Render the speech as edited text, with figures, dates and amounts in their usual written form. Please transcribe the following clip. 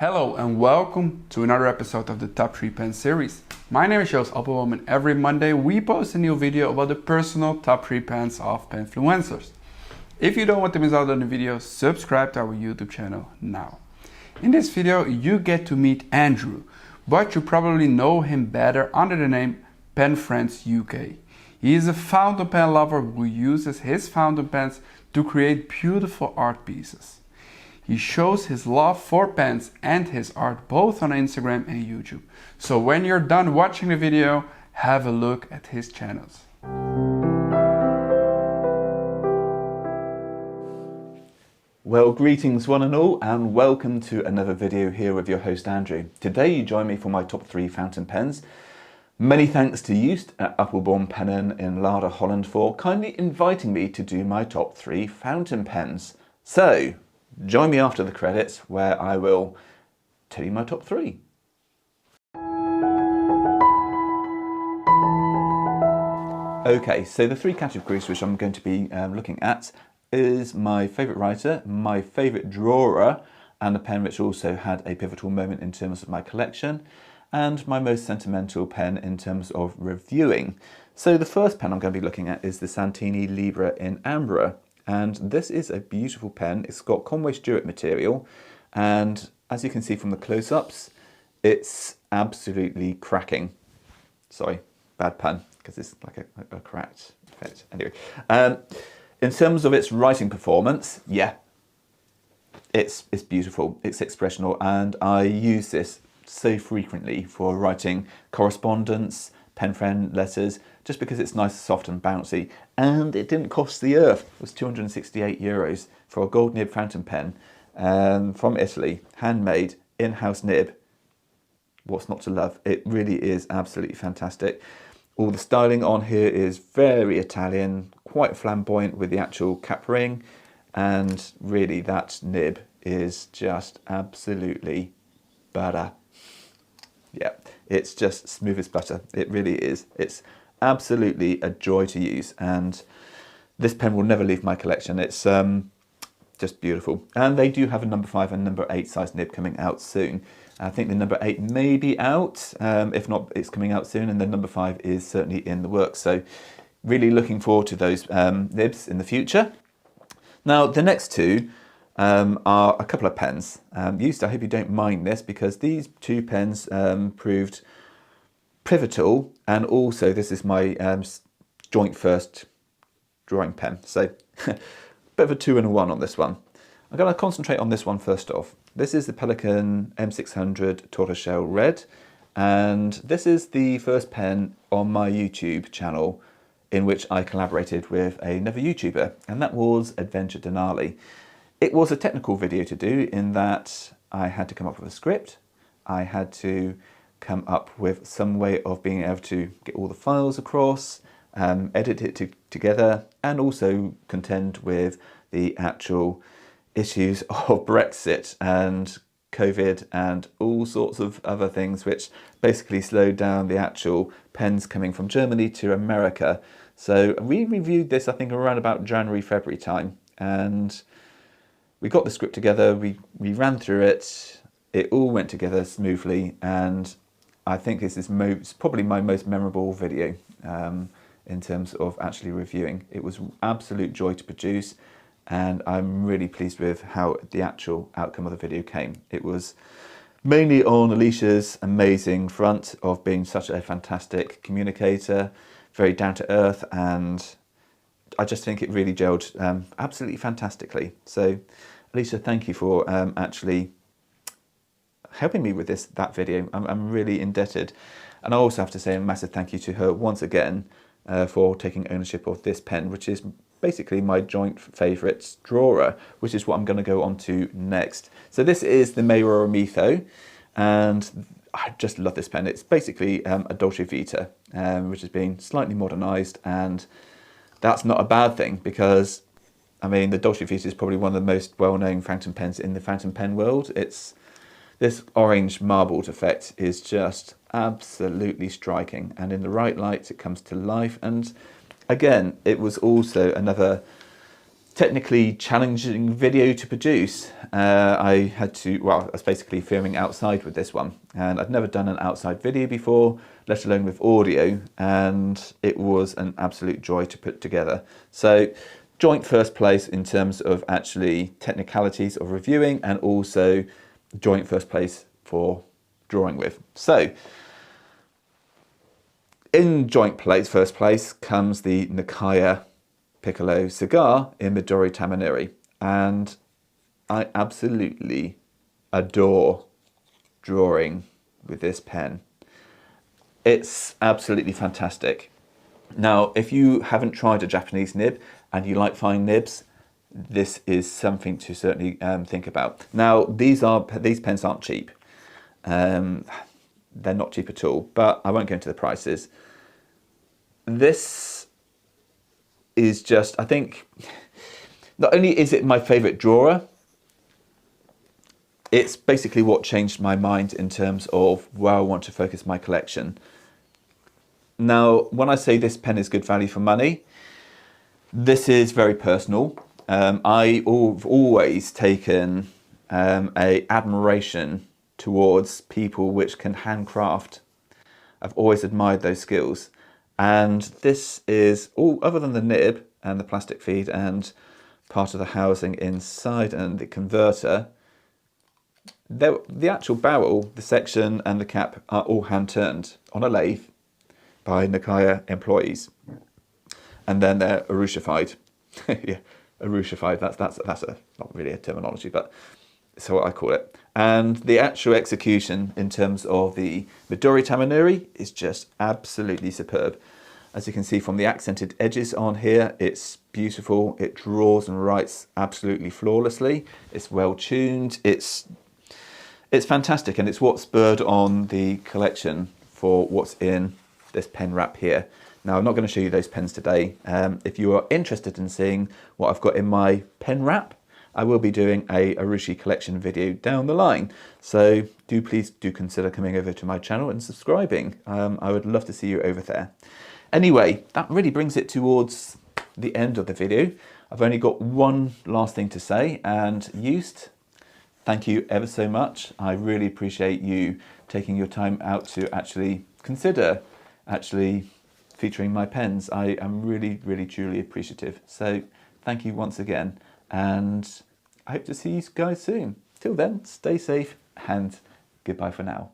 Hello and welcome to another episode of the Top 3 Pen series. My name is Appelboom and every Monday we post a new video about the personal top 3 pens of penfluencers. If you don't want to miss out on the video, subscribe to our YouTube channel now. In this video you get to meet Andrew, but you probably know him better under the name Pen Friends UK. He is a fountain pen lover who uses his fountain pens to create beautiful art pieces. He shows his love for pens and his art both on Instagram and YouTube. So when you're done watching the video, have a look at his channels. Well, greetings one and all, and welcome to another video here with your host Andrew. Today you join me for my top 3 fountain pens. Many thanks to Joost at Appelboom Pennen in Lada, Holland for kindly inviting me to do my top 3 fountain pens. So, join me after the credits where I will tell you my top 3. Okay, so the 3 categories which I'm going to be looking at is my favourite writer, my favourite drawer, and a pen which also had a pivotal moment in terms of my collection, and my most sentimental pen in terms of reviewing. So the first pen I'm going to be looking at is the Santini Libra in Ambra. And this is a beautiful pen. It's got Conway Stewart material, and as you can see from the close-ups, it's absolutely cracking. Sorry, bad pun, because it's like a cracked effect. Anyway, in terms of its writing performance, yeah, it's beautiful, it's expressional, and I use this so frequently for writing correspondence, pen friend letters, just because it's nice, soft and bouncy, and it didn't cost the earth. It was €268 for a gold nib fountain pen from Italy, handmade, in-house nib. What's not to love? It really is absolutely fantastic. All the styling on here is very Italian, quite flamboyant with the actual cap ring, and really that nib is just absolutely butter. Yeah, it's just smooth as butter. It really is. It's absolutely a joy to use, and this pen will never leave my collection. It's just beautiful. And they do have a number 5 and number 8 size nib coming out soon. I think the number 8 may be out. If not, it's coming out soon, and the number 5 is certainly in the works. So really looking forward to those nibs in the future. Now the next 2 are a couple of pens. Joost, I hope you don't mind this, because these 2 pens proved pivotal, and also this is my joint first drawing pen. So bit of a 2 and a 1 on this one. I'm going to concentrate on this one first off. This is the Pelikan M600 Tortoiseshell Red, and this is the first pen on my YouTube channel in which I collaborated with another YouTuber, and that was Adventure Denali. It was a technical video to do in that I had to come up with a script, I had to come up with some way of being able to get all the files across, edit it together, and also contend with the actual issues of Brexit and COVID and all sorts of other things which basically slowed down the actual pens coming from Germany to America. So we reviewed this, I think, around about January, February time, and we got the script together, we ran through it, it all went together smoothly, and I think this is probably my most memorable video in terms of actually reviewing. It was absolute joy to produce, and I'm really pleased with how the actual outcome of the video came. It was mainly on Alicia's amazing front of being such a fantastic communicator, very down to earth, and I just think it really gelled absolutely fantastically. So Alicia, thank you for actually helping me with that video. I'm really indebted, and I also have to say a massive thank you to her once again for taking ownership of this pen, which is basically my joint favourite drawer, which is what I'm going to go on to next. So this is the Maiora Mitho, and I just love this pen. It's basically a Dolce Vita, which has been slightly modernised, and that's not a bad thing, because I mean the Dolce Vita is probably one of the most well-known fountain pens in the fountain pen world. This orange marbled effect is just absolutely striking, and in the right light it comes to life. And again, it was also another technically challenging video to produce. I was basically filming outside with this one, and I'd never done an outside video before, let alone with audio, and it was an absolute joy to put together. So joint first place in terms of actually technicalities of reviewing, and also joint first place for drawing with. So in joint first place comes the Nakaya Piccolo cigar in Midori Tamenuri, and I absolutely adore drawing with this pen. It's absolutely fantastic. Now, if you haven't tried a Japanese nib and you like fine nibs, this is something to certainly think about. Now, these pens aren't cheap. They're not cheap at all, but I won't go into the prices. This is just, I think, not only is it my favourite drawer, it's basically what changed my mind in terms of where I want to focus my collection. Now, when I say this pen is good value for money, this is very personal. I've always taken a admiration towards people which can handcraft. I've always admired those skills. And this is all, other than the nib and the plastic feed and part of the housing inside and the converter, the actual barrel, the section and the cap are all hand turned on a lathe by Nakaya employees. And then they're arushified. Yeah, arushified, that's not really a terminology, but so what I call it. And the actual execution in terms of the Midori Tamenuri is just absolutely superb. As you can see from the accented edges on here, it's beautiful. It draws and writes absolutely flawlessly. It's well tuned. It's fantastic, and it's what spurred on the collection for what's in this pen wrap here. Now, I'm not going to show you those pens today. If you are interested in seeing what I've got in my pen wrap, I will be doing a Urushi collection video down the line. So please do consider coming over to my channel and subscribing. I would love to see you over there. Anyway, that really brings it towards the end of the video. I've only got one last thing to say, and Joost, thank you ever so much. I really appreciate you taking your time out to actually consider featuring my pens. I am really, really, truly appreciative. So thank you once again, and I hope to see you guys soon. Till then, stay safe and goodbye for now.